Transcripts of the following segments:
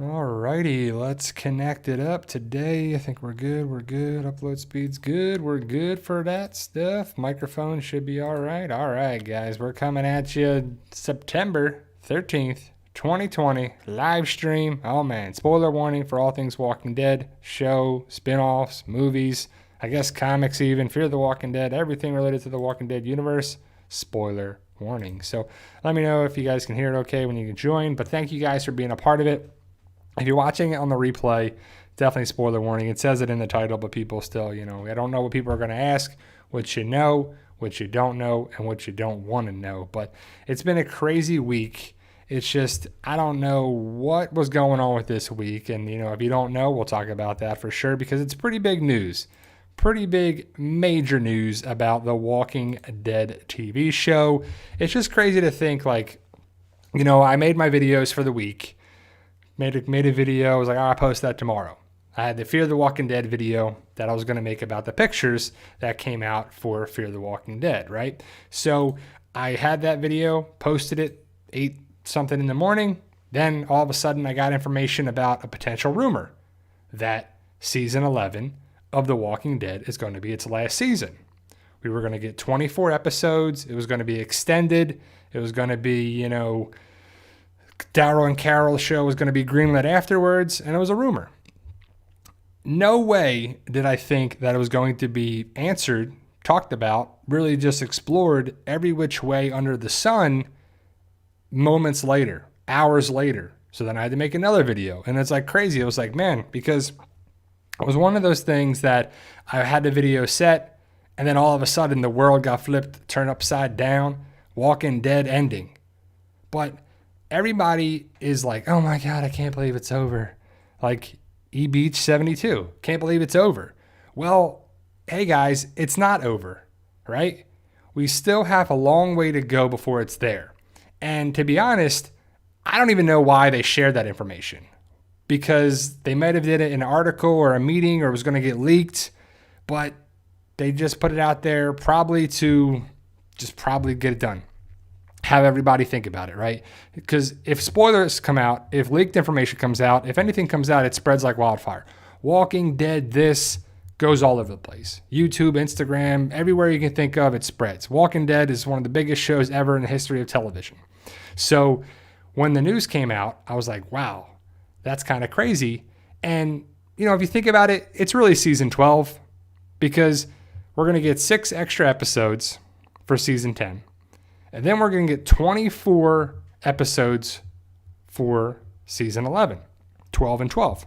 Alrighty, let's connect it up today. I think we're good. Upload speed's good. We're good for that stuff. Microphone should be all right. All right, guys, we're coming at you September 13th, 2020, live stream. Oh man, spoiler warning for all things Walking Dead, show, spin-offs, movies, I guess comics even, Fear the Walking Dead, everything related to the Walking Dead universe. Spoiler warning. So let me know if you guys can hear it okay when you can join, but thank you guys for being a part of it. If you're watching it on the replay, definitely spoiler warning. It says it in the title, but people still, I don't know what people are going to ask, what you know, what you don't know, and what you don't want to know. But it's been a crazy week. It's just, I don't know what was going on with this week. And, if you don't know, we'll talk about that for sure because it's pretty big news. Pretty big, major news about the Walking Dead TV show. It's just crazy to think, I made my videos for the week. Made a video. I was like, I'll post that tomorrow. I had the Fear the Walking Dead video that I was going to make about the pictures that came out for Fear the Walking Dead, right? So I had that video, posted it, 8 something in the morning. Then all of a sudden I got information about a potential rumor that season 11 of The Walking Dead is going to be its last season. We were going to get 24 episodes. It was going to be extended. It was going to be, Daryl and Carol's show was going to be greenlit afterwards, and it was a rumor. No way did I think that it was going to be answered, talked about, really just explored every which way under the sun moments later, hours later. So then I had to make another video, and it's like crazy. It was like, man, because it was one of those things that I had the video set, and then all of a sudden the world got flipped, turned upside down, Walking Dead ending. But everybody is like, oh my God, I can't believe it's over. Like Beach 72, can't believe it's over. Well, hey guys, it's not over, right? We still have a long way to go before it's there. And to be honest, I don't even know why they shared that information because they might have did it in an article or a meeting or it was going to get leaked, but they just put it out there probably to just probably get it done. Have everybody think about it, right? Because if spoilers come out, if leaked information comes out, if anything comes out, it spreads like wildfire. Walking Dead, this goes all over the place. YouTube, Instagram, everywhere you can think of, it spreads. Walking Dead is one of the biggest shows ever in the history of television. So when the news came out, I was like, wow, that's kind of crazy. And, if you think about it, it's really season 12 because we're going to get 6 extra episodes for season 10. And then we're going to get 24 episodes for season 11, 12 and 12.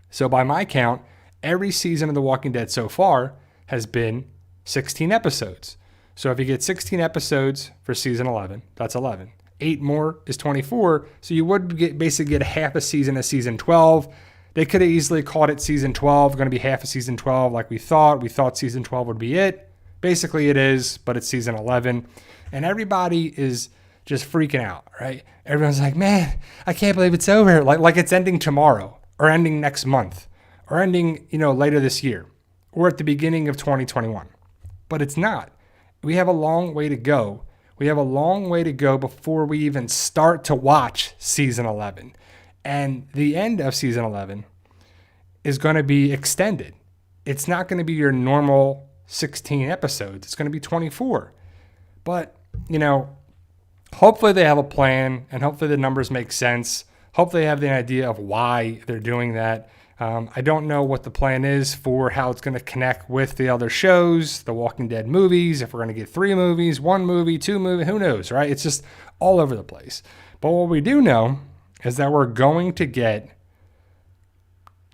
So by my count, every season of The Walking Dead so far has been 16 episodes. So if you get 16 episodes for season 11, that's 11. 8 more is 24. So you would basically get half a season of season 12. They could have easily called it season 12, going to be half of season 12 like we thought. We thought season 12 would be it. Basically it is, but it's season 11. And everybody is just freaking out, right? Everyone's like, man, I can't believe it's over. Like it's ending tomorrow or ending next month or ending, later this year or at the beginning of 2021. But it's not. We have a long way to go. We have a long way to go before we even start to watch season 11. And the end of season 11 is going to be extended. It's not going to be your normal 16 episodes. It's going to be 24. But, hopefully they have a plan and hopefully the numbers make sense. Hopefully they have the idea of why they're doing that. I don't know what the plan is for how it's going to connect with the other shows, the Walking Dead movies, if we're going to get 3 movies, 1 movie, 2 movies, who knows, right? It's just all over the place. But what we do know is that we're going to get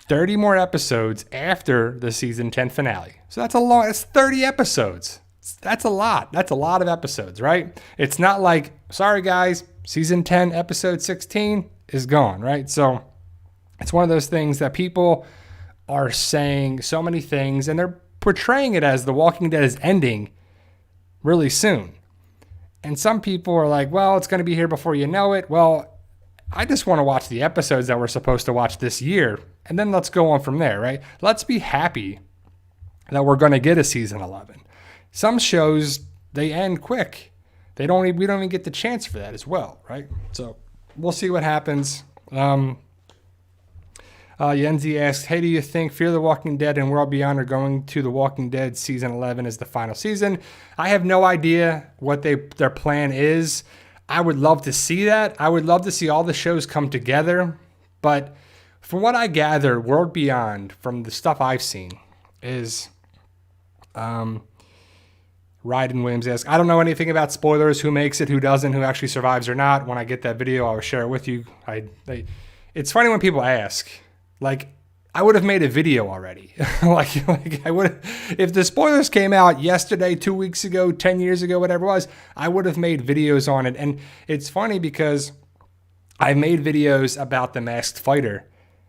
30 more episodes after the season 10 finale. So that's 30 episodes. That's a lot. That's a lot of episodes, right? It's not like, sorry guys, season 10, episode 16 is gone, right? So it's one of those things that people are saying so many things and they're portraying it as The Walking Dead is ending really soon. And some people are like, well, it's going to be here before you know it. Well, I just want to watch the episodes that we're supposed to watch this year. And then let's go on from there, right? Let's be happy that we're going to get a season 11. Some shows, they end quick. We don't even get the chance for that as well, right? So we'll see what happens. Yenzi asks, hey, do you think Fear the Walking Dead and World Beyond are going to The Walking Dead season 11 as the final season? I have no idea what their plan is. I would love to see that. I would love to see all the shows come together. But from what I gather, World Beyond, from the stuff I've seen, is... Ryden Williams asks, I don't know anything about spoilers, who makes it, who doesn't, who actually survives or not. When I get that video, I'll share it with you. It's funny when people ask, like, I would have made a video already. like I would have, if the spoilers came out yesterday, 2 weeks ago, 10 years ago, whatever it was, I would have made videos on it. And it's funny because I made videos about the Masked Fighter.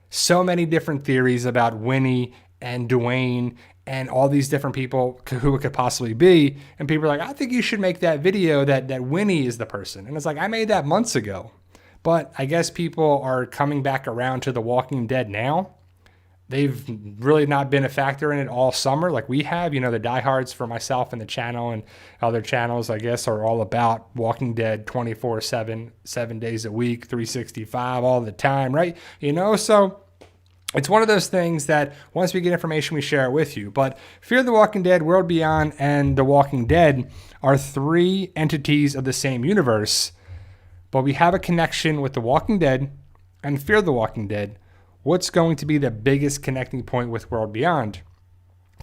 So many different theories about Winnie and Dwayne and all these different people who it could possibly be. And people are like, I think you should make that video that Winnie is the person. And it's like, I made that months ago. But I guess people are coming back around to The Walking Dead now. They've really not been a factor in it all summer like we have. You know, the diehards for myself and the channel and other channels, I guess, are all about Walking Dead 24/7, 7 days a week, 365 all the time, right? You know, so... it's one of those things that once we get information, we share it with you. But Fear the Walking Dead, World Beyond, and The Walking Dead are three entities of the same universe. But we have a connection with The Walking Dead and Fear the Walking Dead. What's going to be the biggest connecting point with World Beyond?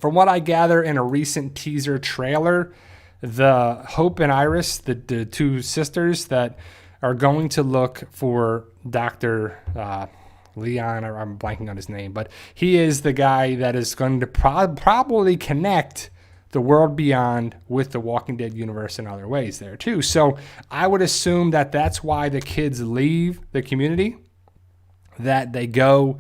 From what I gather in a recent teaser trailer, the Hope and Iris, the two sisters that are going to look for Dr. Leon, or I'm blanking on his name, but he is the guy that is going to probably connect the World Beyond with the Walking Dead universe in other ways there too. So I would assume that that's why the kids leave the community, that they go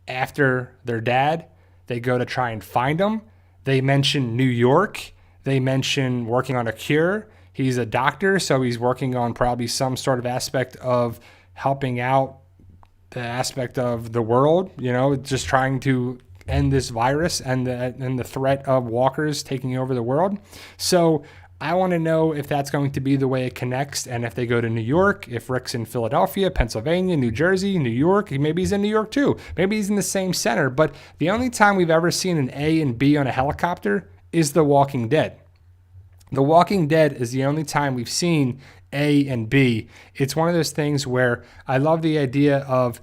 after their dad. They go to try and find him. They mention New York. They mention working on a cure. He's a doctor, so he's working on probably some sort of aspect of helping out the aspect of the world, you know, just trying to end this virus and the threat of walkers taking over the world. So I want to know if that's going to be the way it connects, and if they go to New York, if Rick's in Philadelphia, Pennsylvania, New Jersey, New York, maybe he's in New York too. Maybe he's in the same center. But the only time we've ever seen an A and B on a helicopter is The Walking Dead. The Walking Dead is the only time we've seen A and B. It's one of those things where I love the idea of,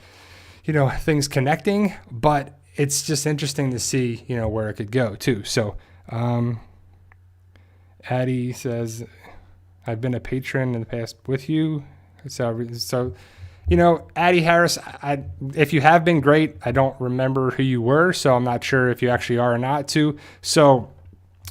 you know, things connecting, but it's just interesting to see, you know, where it could go too. So, Addie says, I've been a patron in the past with you. So, you know, Addie Harris, if you have been, great. I don't remember who you were, so I'm not sure if you actually are or not too. So,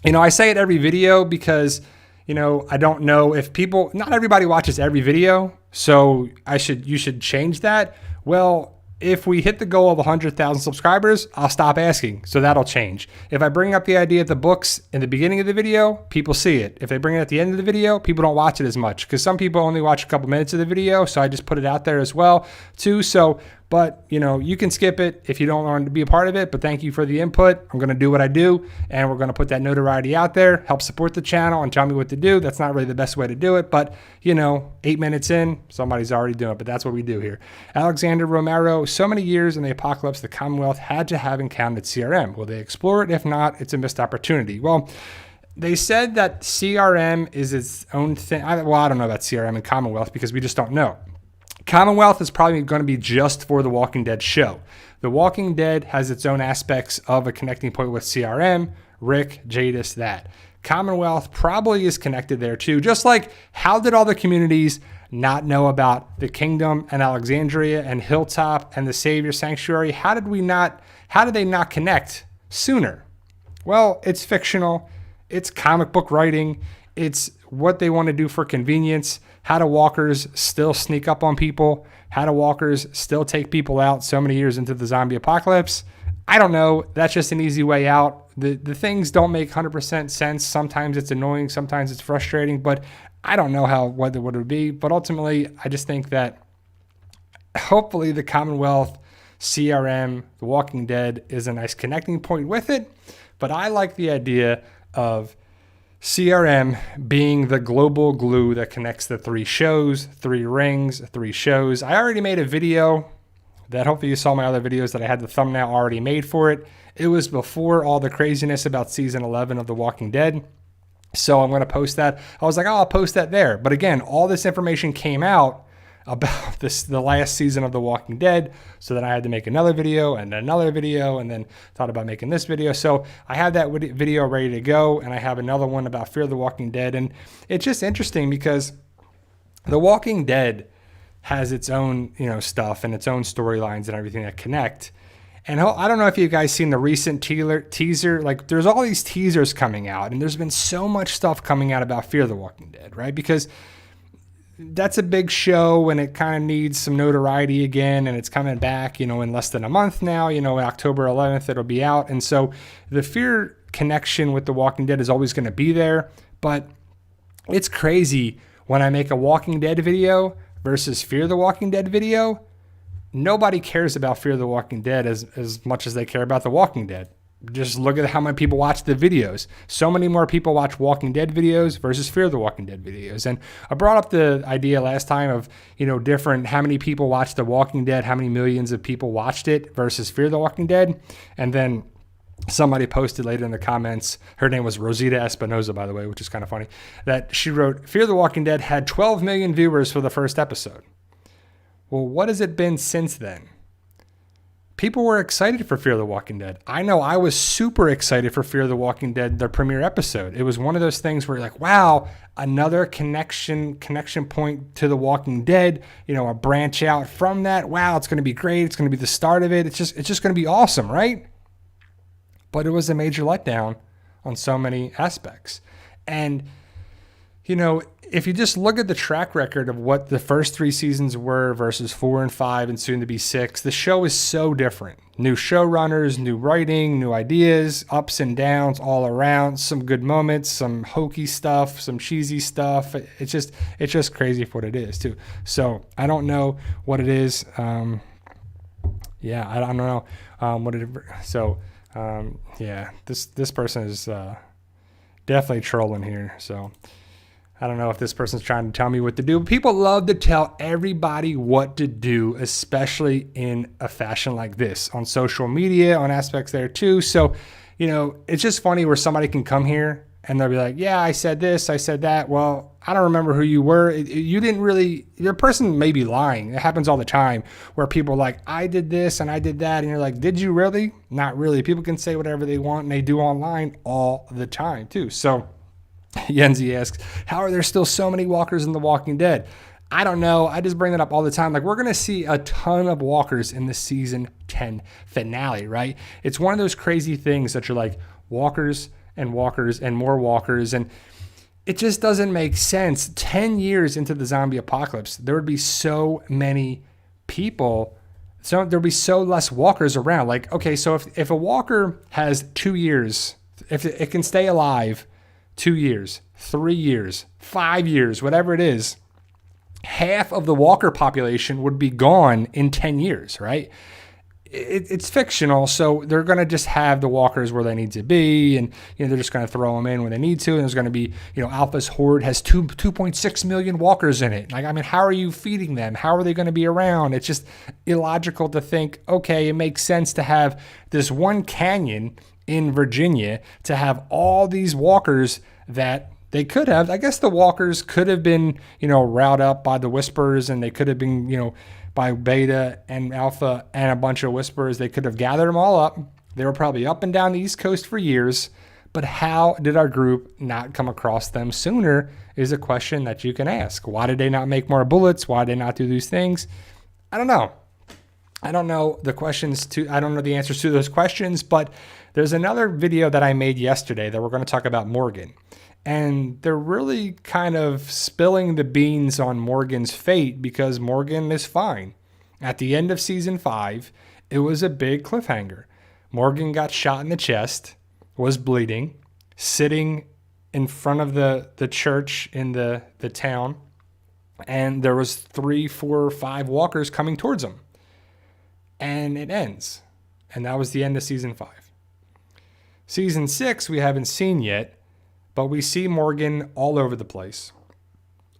you know, I say it every video because, you know, I don't know if people, not everybody watches every video, so you should change that. Well, if we hit the goal of 100,000 subscribers, I'll stop asking. So that'll change. If I bring up the idea of the books in the beginning of the video, people see it. If they bring it at the end of the video, people don't watch it as much, because some people only watch a couple minutes of the video. So I just put it out there as well too. So, but you know, you can skip it if you don't want to be a part of it, but thank you for the input. I'm going to do what I do, and we're going to put that notoriety out there, help support the channel and tell me what to do. That's not really the best way to do it, but you know, 8 minutes in, somebody's already doing it, but that's what we do here. Alexander Romero, so many years in the apocalypse, the Commonwealth had to have encountered CRM. Will they explore it? If not, it's a missed opportunity. Well, they said that CRM is its own thing. I don't know about CRM and Commonwealth because we just don't know. Commonwealth is probably going to be just for the Walking Dead show. The Walking Dead has its own aspects of a connecting point with CRM, Rick, Jadis, that. Commonwealth probably is connected there too. Just like, how did all the communities not know about the Kingdom and Alexandria and Hilltop and the Savior Sanctuary? How did they not connect sooner? Well, it's fictional. It's comic book writing. It's what they want to do for convenience. How do walkers still sneak up on people? How do walkers still take people out so many years into the zombie apocalypse? I don't know. That's just an easy way out. The things don't make 100% sense. Sometimes it's annoying. Sometimes it's frustrating. But I don't know what it would be. But ultimately, I just think that hopefully the Commonwealth, CRM, The Walking Dead is a nice connecting point with it. But I like the idea of CRM being the global glue that connects the three shows, 3 rings, 3 shows. I already made a video that hopefully you saw my other videos that I had the thumbnail already made for it. It was before all the craziness about season 11 of The Walking Dead. So I'm going to post that. I was like, oh, I'll post that there. But again, all this information came out about the last season of The Walking Dead. So then I had to make another video and then thought about making this video. So I have that video ready to go, and I have another one about Fear the Walking Dead. And it's just interesting because The Walking Dead has its own, stuff and its own storylines and everything that connect. And I don't know if you guys seen the recent teaser. Like, there's all these teasers coming out, and there's been so much stuff coming out about Fear the Walking Dead, right? Because that's a big show, and it kind of needs some notoriety again, and it's coming back, in less than a month now. October 11th, it'll be out. And so the Fear connection with The Walking Dead is always going to be there. But it's crazy when I make a Walking Dead video versus Fear the Walking Dead video. Nobody cares about Fear the Walking Dead as much as they care about The Walking Dead. Just look at how many people watch the videos. So many more people watch Walking Dead videos versus Fear the Walking Dead videos. And I brought up the idea last time of, different, how many people watched The Walking Dead, how many millions of people watched it versus Fear the Walking Dead. And then somebody posted later in the comments, her name was Rosita Espinoza, by the way, which is kind of funny, that she wrote, Fear the Walking Dead had 12 million viewers for the first episode. Well, what has it been since then? People were excited for Fear the Walking Dead. I know I was super excited for Fear the Walking Dead, the premiere episode. It was one of those things where you're like, wow, another connection point to The Walking Dead, a branch out from that. Wow, it's going to be great. It's going to be the start of it. It's just going to be awesome, right? But it was a major letdown on so many aspects. And, if you just look at the track record of what the first 3 seasons were versus 4 and 5 and soon to be 6, the show is so different. New showrunners, new writing, new ideas, ups and downs all around, some good moments, some hokey stuff, some cheesy stuff. It's just crazy for what it is too. So I don't know what it is. I don't know what it. So this person is definitely trolling here. So I don't know if this person's trying to tell me what to do. People love to tell everybody what to do, especially in a fashion like this on social media, on aspects there too. So, it's just funny where somebody can come here and they'll be like, yeah, I said this, I said that. Well, I don't remember who you were. You didn't really, your person may be lying. It happens all the time where people are like, I did this and I did that. And you're like, did you really? Not really. People can say whatever they want, and they do online all the time too. So Yenzi asks, how are there still so many walkers in The Walking Dead? I don't know. I just bring that up all the time. Like, we're going to see a ton of walkers in the season 10 finale, right? It's one of those crazy things that you're like, walkers and walkers and more walkers. And it just doesn't make sense. 10 years into the zombie apocalypse, there would be so many people. So there'd be so less walkers around. Like, okay, so if a walker has 2 years, if it can stay alive 2 years, 3 years, 5 years, whatever it is, half of the walker population would be gone in 10 years, right? It's fictional, so they're going to just have the walkers where they need to be, and they're just going to throw them in when they need to, and there's going to be, Alpha's horde has 2.6 million walkers in it. Like, I mean, how are you feeding them? How are they going to be around? It's just illogical to think, okay, it makes sense to have this one canyon in Virginia to have all these walkers that they could have. I guess the walkers could have been, riled up by the Whisperers, and they could have been, by Beta and Alpha and a bunch of Whisperers. They could have gathered them all up. They were probably up and down the East Coast for years. But how did our group not come across them sooner is a question that you can ask. Why did they not make more bullets? Why did they not do these things? I don't know. I don't know the answers to those questions, but there's another video that I made yesterday that we're going to talk about Morgan. And they're really kind of spilling the beans on Morgan's fate because Morgan is fine. At the end of season 5, it was a big cliffhanger. Morgan got shot in the chest, was bleeding, sitting in front of the church in the town, and there was 3, 4, 5 walkers coming towards him. And it ends. And that was the end of season 5. Season 6 we haven't seen yet, but we see Morgan all over the place.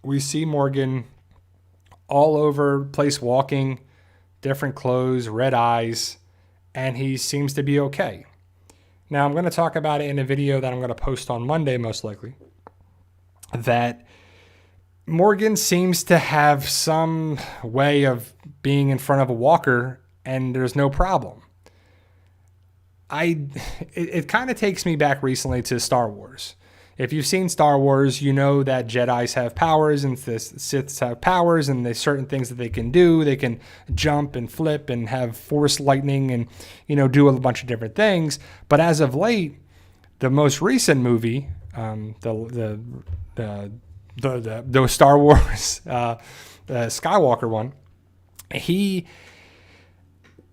We see Morgan all over the place walking, different clothes, red eyes, and he seems to be okay. Now, I'm going to talk about it in a video that I'm going to post on Monday, most likely, that Morgan seems to have some way of being in front of a walker and there's no problem. It kind of takes me back recently to Star Wars. If you've seen Star Wars, you know that Jedis have powers and the Siths have powers, and there's certain things that they can do. They can jump and flip and have force lightning and, do a bunch of different things. But as of late, the most recent movie, the Star Wars Skywalker one,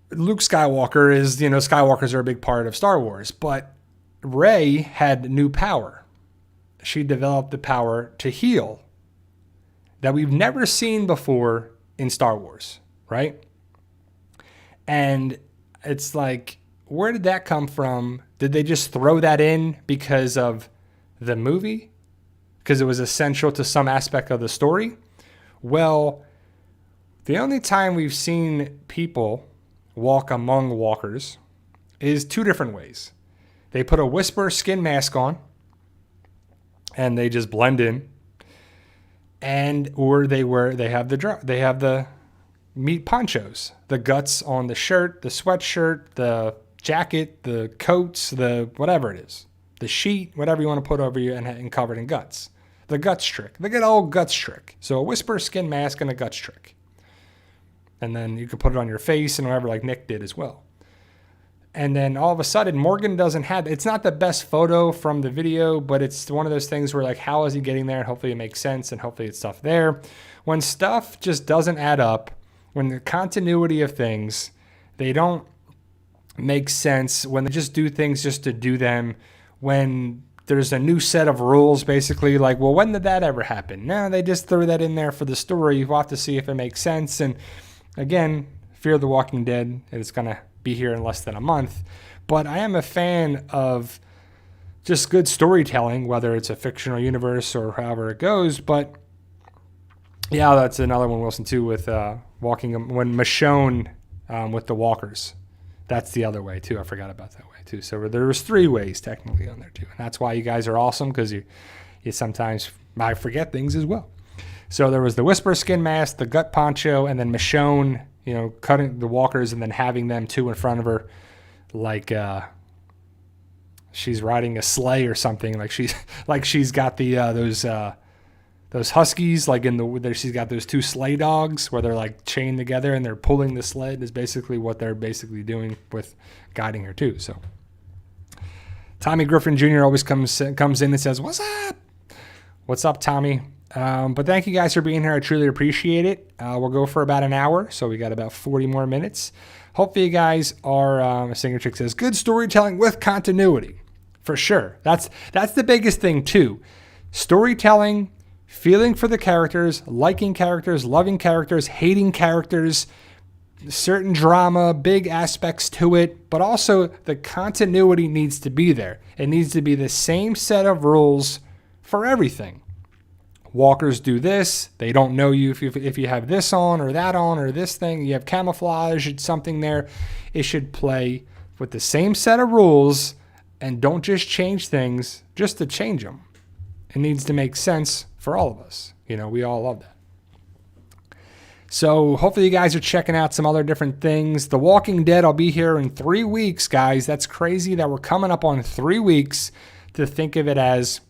Luke Skywalker is, Skywalkers are a big part of Star Wars, but Rey had new power. She developed the power to heal that we've never seen before in Star Wars, right? And it's like, where did that come from? Did they just throw that in because of the movie? Because it was essential to some aspect of the story? Well, the only time we've seen people walk among walkers is two different ways. They put a Whisper skin mask on and they just blend in, or they have the meat ponchos, the guts on the shirt, the sweatshirt, the jacket, the coats, the whatever it is, the sheet, whatever you want to put over you and covered in guts. The guts trick, the good old guts trick. So a Whisper skin mask and a guts trick. And then you can put it on your face and whatever, like Nick did as well. And then all of a sudden, Morgan doesn't have, it's not the best photo from the video, but it's one of those things where like, how is he getting there? And hopefully it makes sense and hopefully it's stuff there. When stuff just doesn't add up, when the continuity of things, they don't make sense, when they just do things just to do them, when there's a new set of rules, basically like, well, when did that ever happen? No, they just threw that in there for the story. We'll have to see if it makes sense. And again, Fear the Walking Dead, it's going to be here in less than a month. But I am a fan of just good storytelling, whether it's a fictional universe or however it goes. But yeah, that's another one, Wilson, too, with when Michonne with the walkers. That's the other way, too. I forgot about that way, too. So there was 3 ways technically on there, too. And that's why you guys are awesome, because you sometimes I forget things as well. So there was the Whisper skin mask, the gut poncho, and then Michonne, cutting the walkers and then having them two in front of her like she's riding a sleigh or something. Like she's got those huskies, like she's got those 2 sleigh dogs where they're like chained together and they're pulling the sled is basically what they're basically doing with guiding her too. So Tommy Griffin Jr. always comes in and says, "What's up? What's up, Tommy?" But thank you guys for being here. I truly appreciate it. We'll go for about an hour, so we got about 40 more minutes. Hopefully you guys are, Singer Chick says, good storytelling with continuity. For sure. That's the biggest thing too. Storytelling, feeling for the characters, liking characters, loving characters, hating characters, certain drama, big aspects to it, but also the continuity needs to be there. It needs to be the same set of rules for everything. Walkers do this. They don't know you if you have this on or that on or this thing. You have camouflage, it's something there. It should play with the same set of rules and don't just change things just to change them. It needs to make sense for all of us. We all love that. So hopefully you guys are checking out some other different things. The Walking Dead, I'll be here in 3 weeks, guys. That's crazy that we're coming up on 3 weeks to think of it as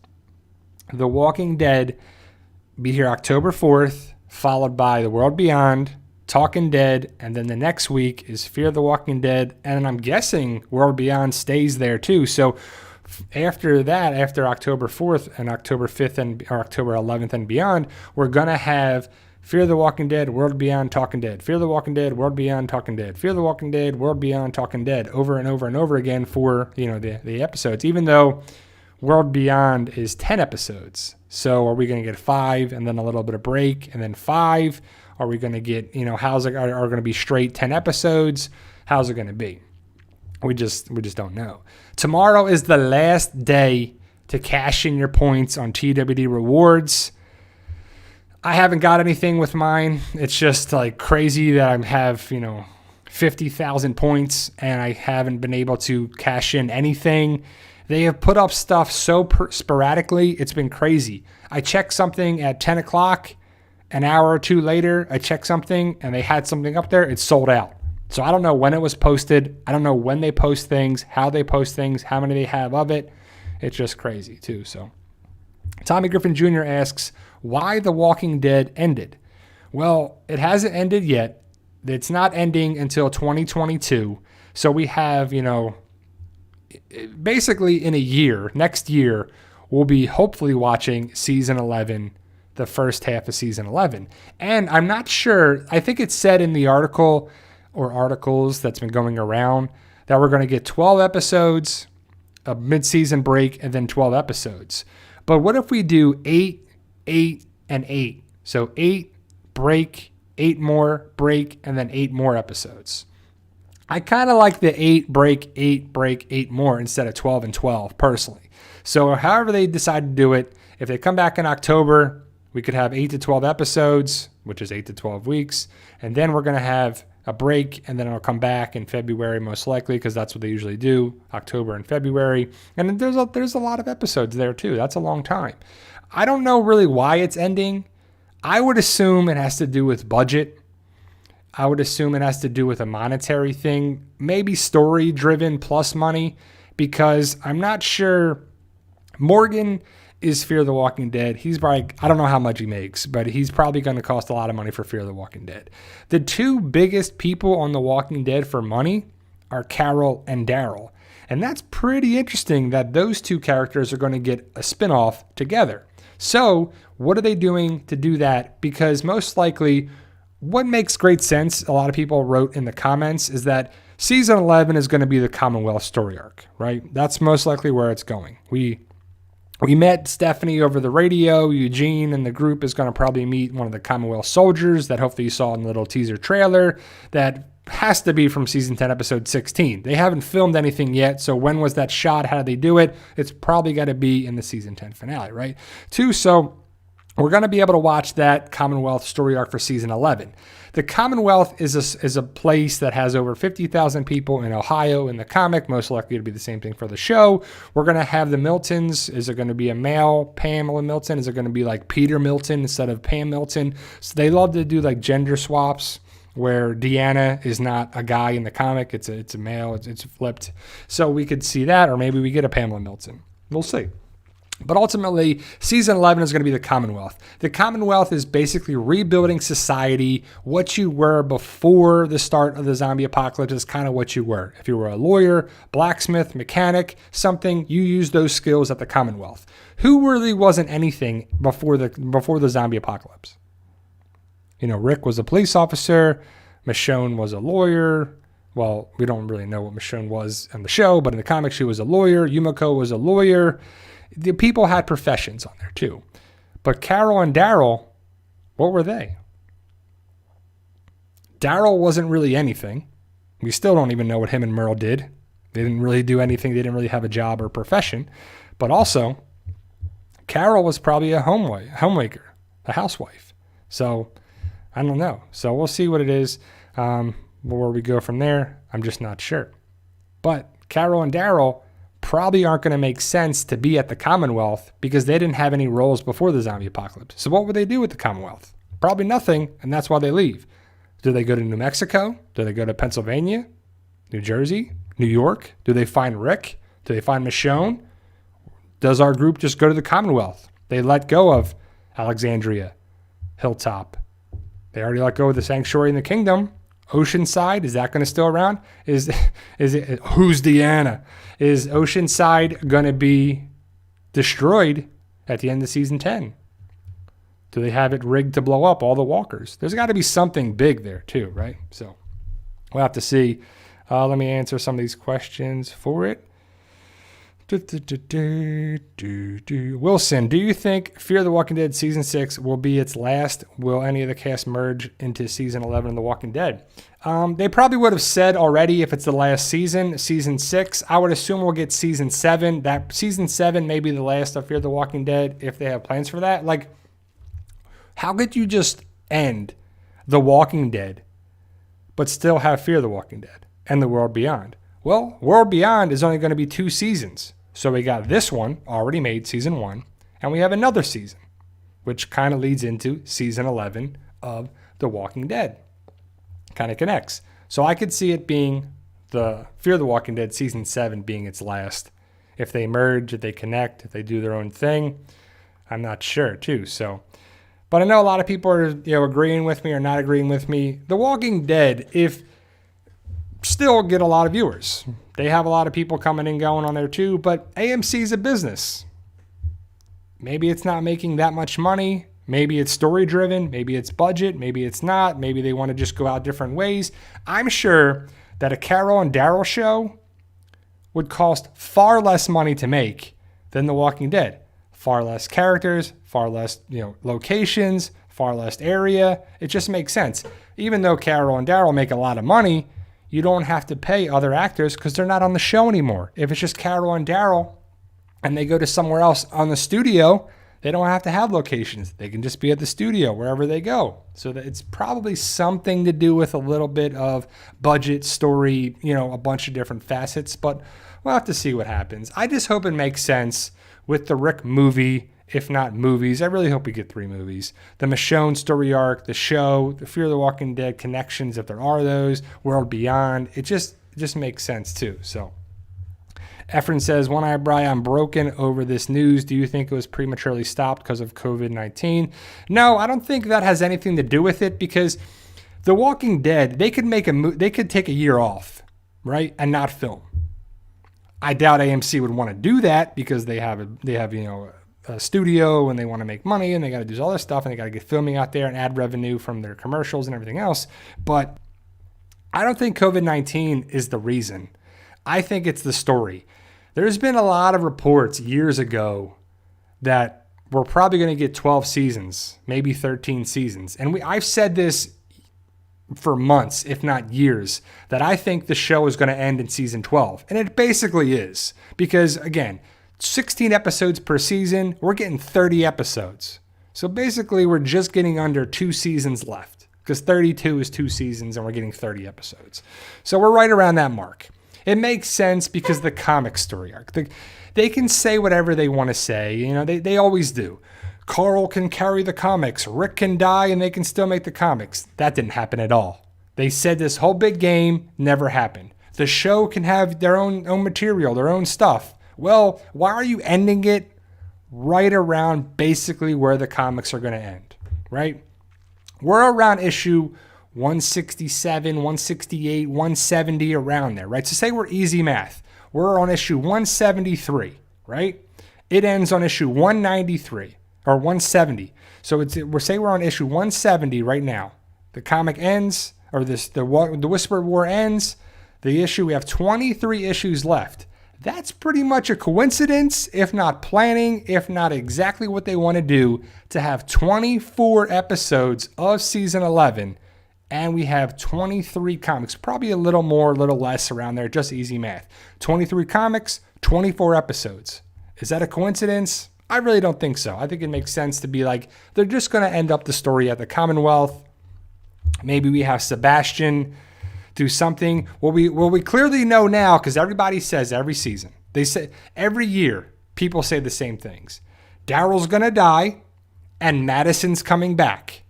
The Walking Dead. Be here October 4th, followed by The World Beyond, Talking Dead, and then the next week is Fear the Walking Dead, and I'm guessing World Beyond stays there too. So after that, after October 4th and October 5th or October 11th and beyond, we're going to have Fear the Walking Dead, World Beyond, Talking Dead. Fear the Walking Dead, World Beyond, Talking Dead. Fear the Walking Dead, World Beyond, Talking Dead, over and over and over again for the episodes, even though World Beyond is 10 episodes. So are we going to get 5 and then a little bit of break and then 5? Are we going to get, how's it are going to be straight 10 episodes? How's it going to be? We just don't know. Tomorrow is the last day to cash in your points on TWD rewards. I haven't got anything with mine. It's just like crazy that I have, 50,000 points and I haven't been able to cash in anything. They have put up stuff so sporadically. It's been crazy. I checked something at 10 o'clock. An hour or two later, I checked something and they had something up there. It's sold out. So I don't know when it was posted. I don't know when they post things, how they post things, how many they have of it. It's just crazy too. So Tommy Griffin Jr. asks, why The Walking Dead ended? Well, it hasn't ended yet. It's not ending until 2022. So we have, basically in a year, next year, we'll be hopefully watching season 11, the first half of season 11. And I'm not sure, I think it said in the article or articles that's been going around that we're going to get 12 episodes, a mid-season break, and then 12 episodes. But what if we do 8, 8, and 8? So 8, break, 8 more, break, and then 8 more episodes. I kind of like the 8, break, 8, break, 8 more instead of 12 and 12 personally. So however they decide to do it, if they come back in October, we could have 8 to 12 episodes, which is 8 to 12 weeks. And then we're going to have a break, and then it'll come back in February most likely, because that's what they usually do, October and February. And there's a lot of episodes there too. That's a long time. I don't know really why it's ending. I would assume it has to do with budget. I would assume it has to do with a monetary thing, maybe story driven plus money, because I'm not sure. Morgan is Fear the Walking Dead. He's probably, I don't know how much he makes, but he's probably going to cost a lot of money for Fear the Walking Dead. The two biggest people on The Walking Dead for money are Carol and Daryl. And that's pretty interesting that those two characters are going to get a spinoff together. So what are they doing to do that? Because most likely what makes great sense, a lot of people wrote in the comments, is that season 11 is going to be the Commonwealth story arc, right? That's most likely where it's going. We met Stephanie over the radio. Eugene and the group is going to probably meet one of the Commonwealth soldiers that hopefully you saw in the little teaser trailer. That has to be from season 10, episode 16. They haven't filmed anything yet, so when was that shot? How did they do it? It's probably got to be in the season 10 finale, right? So we're going to be able to watch that Commonwealth story arc for season 11. The Commonwealth is a place that has over 50,000 people in Ohio in the comic, most likely to be the same thing for the show. We're going to have the Miltons. Is it going to be a male Pamela Milton? Is it going to be like Peter Milton instead of Pam Milton? So they love to do like gender swaps where Deanna is not a guy in the comic. It's a male. It's flipped. So we could see that, or maybe we get a Pamela Milton. We'll see. But ultimately, season 11 is going to be the Commonwealth. The Commonwealth is basically rebuilding society. What you were before the start of the zombie apocalypse is kind of what you were. If you were a lawyer, blacksmith, mechanic, something, you used those skills at the Commonwealth. Who really wasn't anything before the zombie apocalypse? Rick was a police officer. Michonne was a lawyer. Well, we don't really know what Michonne was in the show, but in the comics, she was a lawyer. Yumiko was a lawyer. The people had professions on there too. But Carol and Daryl, what were they? Daryl wasn't really anything. We still don't even know what him and Merle did. They didn't really do anything. They didn't really have a job or profession. But also, Carol was probably a homemaker, a housewife. So, I don't know. So, we'll see what it is. Where we go from there, I'm just not sure. But Carol and Daryl probably aren't going to make sense to be at the Commonwealth because they didn't have any roles before the zombie apocalypse. So what would they do with the Commonwealth? Probably nothing, and that's why they leave. Do they go to New Mexico? Do they go to Pennsylvania? New Jersey? New York? Do they find Rick? Do they find Michonne? Does our group just go to the Commonwealth? They let go of Alexandria, Hilltop. They already let go of the Sanctuary in the Kingdom. Oceanside, is that going to still around? Is it who's Deanna? Is Oceanside going to be destroyed at the end of season 10? Do they have it rigged to blow up all the walkers? There's got to be something big there too, right? So we'll have to see. Let me answer some of these questions for it. Wilson, do you think Fear the Walking Dead Season 6 will be its last? Will any of the cast merge into Season 11 of The Walking Dead? They probably would have said already if it's the last season, Season 6. I would assume we'll get Season 7. That Season 7 may be the last of Fear the Walking Dead if they have plans for that. Like, How could you just end The Walking Dead, but still have Fear the Walking Dead and The World Beyond? Well, World Beyond is only going to be 2 seasons. So we got this one already made, season 1, and we have another season, which kind of leads into season 11 of The Walking Dead. Kind of connects. So I could see it being the Fear the Walking Dead season 7 being its last. If they merge, if they connect, if they do their own thing, I'm not sure too. So, but I know a lot of people are, agreeing with me or not agreeing with me. The Walking Dead, if still get a lot of viewers. They have a lot of people coming and going on there too, but AMC is a business. Maybe it's not making that much money. Maybe it's story driven. Maybe it's budget. Maybe it's not. Maybe they want to just go out different ways. I'm sure that a Carol and Daryl show would cost far less money to make than The Walking Dead. Far less characters, far less, locations, far less area. It just makes sense. Even though Carol and Daryl make a lot of money, you don't have to pay other actors because they're not on the show anymore. If it's just Carol and Daryl and they go to somewhere else on the studio, they don't have to have locations. They can just be at the studio wherever they go. So that it's probably something to do with a little bit of budget, story, a bunch of different facets, but we'll have to see what happens. I just hope it makes sense with the Rick movie, if not movies. I really hope we get 3 movies. The Michonne story arc, the show, the Fear the Walking Dead connections, if there are those, World Beyond. It just makes sense too. So Efren says, One Eyebrow, I'm broken over this news. Do you think it was prematurely stopped because of COVID-19? No, I don't think that has anything to do with it because The Walking Dead, they could take a year off, right, and not film. I doubt AMC would want to do that because they have a studio and they want to make money and they got to do all this stuff and they got to get filming out there and add revenue from their commercials and everything else. But I don't think COVID-19 is the reason. I think it's the story. There's been a lot of reports years ago that we're probably going to get 12 seasons, maybe 13 seasons. And I've said this for months, if not years, that I think the show is going to end in season 12. And it basically is. Because, again, 16 episodes per season, we're getting 30 episodes. So basically, we're just getting under 2 seasons left. Because 32 is 2 seasons and we're getting 30 episodes. So we're right around that mark. It makes sense because the comic story arc. They can say whatever they want to say. They always do. Carl can carry the comics. Rick can die and they can still make the comics. That didn't happen at all. They said this whole big game never happened. The show can have their own material, their own stuff. Well, why are you ending it right around basically where the comics are going to end, right? We're around issue 167, 168, 170, around there, right? So say we're easy math. We're on issue 173, right? It ends on issue 193 or 170. So we're on issue 170 right now. The comic ends, or the Whispered War ends. The issue, we have 23 issues left. That's pretty much a coincidence, if not planning, if not exactly what they want to do, to have 24 episodes of season 11. And we have 23 comics, probably a little more, a little less around there, just easy math. 23 comics, 24 episodes. Is that a coincidence? I really don't think so. I think it makes sense to be like, they're just going to end up the story at the Commonwealth. Maybe we have Sebastian do something. Well, we clearly know now, because everybody says every season. They say every year, people say the same things. Daryl's going to die, and Madison's coming back.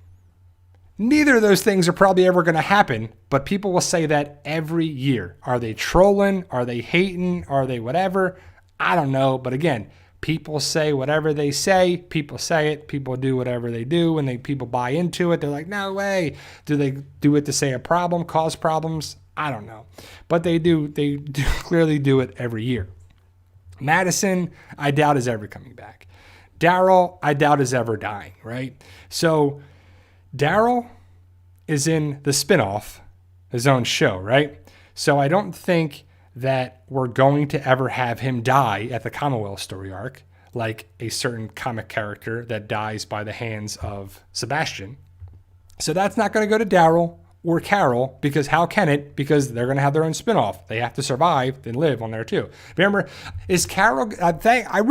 Neither of those things are probably ever going to happen, but people will say that every year. Are they trolling? Are they hating? Are they whatever? I don't know. But again, people say whatever they say. People say it. People do whatever they do. And people buy into it. They're like, no way. Do they do it to say a problem, cause problems? I don't know. But they do clearly do it every year. Madison, I doubt is ever coming back. Daryl, I doubt is ever dying, right? So Daryl is in the spinoff, his own show, right? So I don't think that we're going to ever have him die at the Commonwealth story arc, like a certain comic character that dies by the hands of Sebastian. So that's not going to go to Daryl or Carol, because how can it? Because they're going to have their own spinoff. They have to survive and live on there too. Remember, is Carol? I'm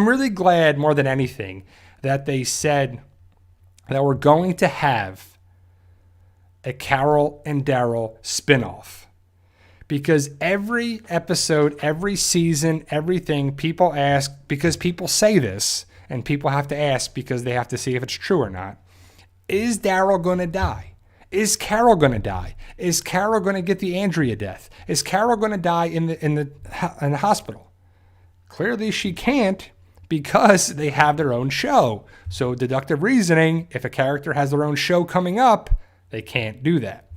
really glad more than anything that they said that we're going to have a Carol and Daryl spinoff. Because every episode, every season, everything, people ask, because people say this, and people have to ask because they have to see if it's true or not. Is Daryl going to die? Is Carol going to die? Is Carol going to get the Andrea death? Is Carol going to die in the hospital? Clearly she can't, because they have their own show. So deductive reasoning, if a character has their own show coming up, they can't do that.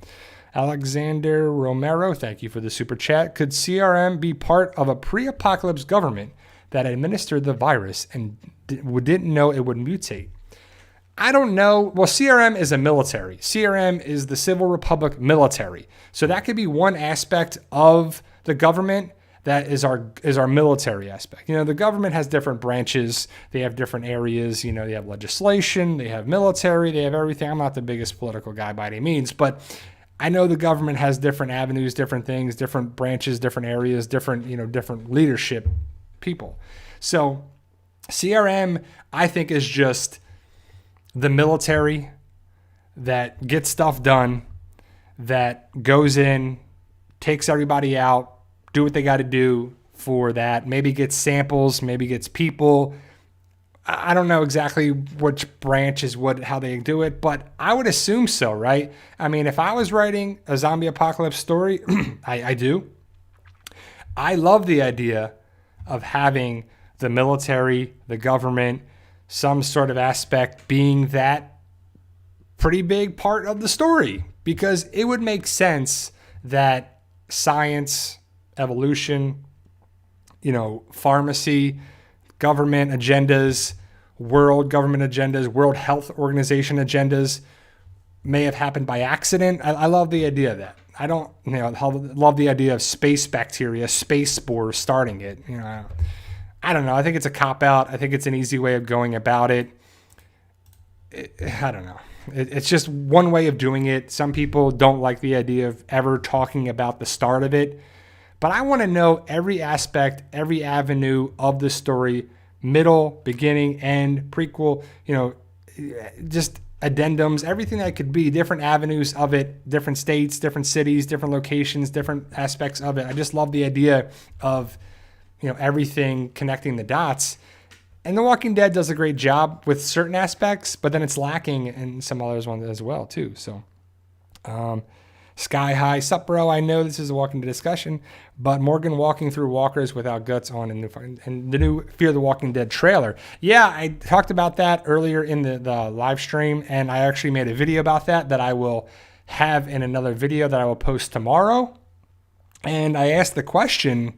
Alexander Romero, thank you for the super chat. Could CRM be part of a pre-apocalypse government that administered the virus and didn't know it would mutate? I don't know. Well, CRM is a military. CRM is the Civil Republic military. So that could be one aspect of the government that is our military aspect. You know, the government has different branches. They have different areas. You know, they have legislation, they have military, they have everything. I'm not the biggest political guy by any means, but I know the government has different avenues, different things, different branches, different areas, different leadership people. So CRM, I think, is just the military that gets stuff done, that goes in, takes everybody out, do what they got to do for that, maybe gets samples, maybe gets people. I don't know exactly which branch is how they do it, but I would assume so, right? I mean, if I was writing a zombie apocalypse story, I do. I love the idea of having the military, the government, some sort of aspect being that pretty big part of the story, because it would make sense that science, evolution, pharmacy, government agendas, world government agendas, World Health Organization agendas may have happened by accident. I love the idea of that. I don't, love the idea of space bacteria, space spores starting it. I don't know. I think it's a cop-out. I think it's an easy way of going about it. I don't know. It's just one way of doing it. Some people don't like the idea of ever talking about the start of it. But I want to know every aspect, every avenue of the story, middle, beginning, end, prequel, just addendums, everything that could be, different avenues of it, different states, different cities, different locations, different aspects of it. I just love the idea of, everything connecting the dots. And The Walking Dead does a great job with certain aspects, but then it's lacking in some others ones as well, too. So, Sky High, sup, bro? I know this is a Walking Dead discussion, but Morgan walking through walkers without guts on and the new Fear the Walking Dead trailer. Yeah, I talked about that earlier in the live stream, and I actually made a video about that I will have in another video that I will post tomorrow. And I asked the question,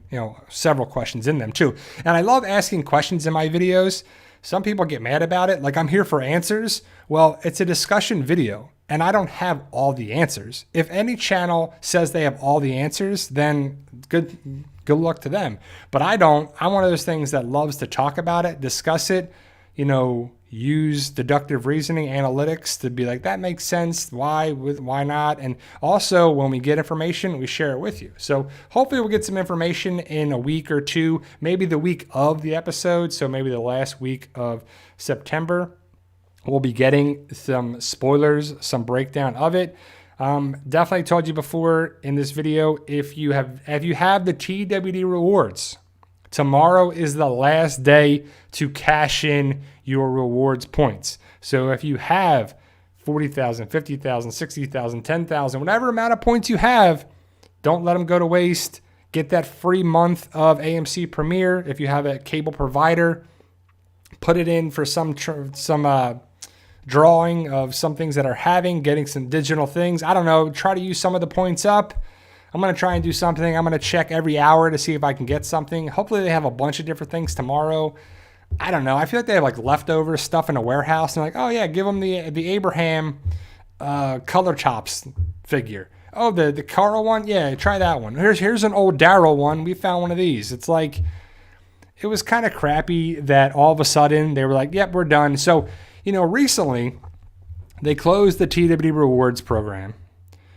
several questions in them too. And I love asking questions in my videos. Some people get mad about it, like I'm here for answers. Well, it's a discussion video, and I don't have all the answers. If any channel says they have all the answers, then good luck to them. But I don't. I'm one of those things that loves to talk about it, discuss it, use deductive reasoning, analytics to be like, that makes sense. Why not? And also, when we get information, we share it with you. So hopefully we'll get some information in a week or two, maybe the week of the episode. So maybe the last week of September, we'll be getting some spoilers, some breakdown of it. Definitely told you before in this video, if you have the TWD rewards, tomorrow is the last day to cash in your rewards points. So if you have 40,000, 50,000, 60,000, 10,000, whatever amount of points you have, don't let them go to waste. Get that free month of AMC Premiere. If you have a cable provider, put it in for some drawing of some things that are getting some digital things. I don't know. Try to use some of the points up. I'm going to try and do something. I'm going to check every hour to see if I can get something. Hopefully they have a bunch of different things tomorrow. I don't know. I feel like they have like leftover stuff in a warehouse. And like, oh yeah, give them the Abraham color chops figure. Oh, the Carl one? Yeah, try that one. Here's an old Daryl one. We found one of these. It's like, it was kind of crappy that all of a sudden they were like, yep, we're done. So, recently they closed the TWD Rewards program.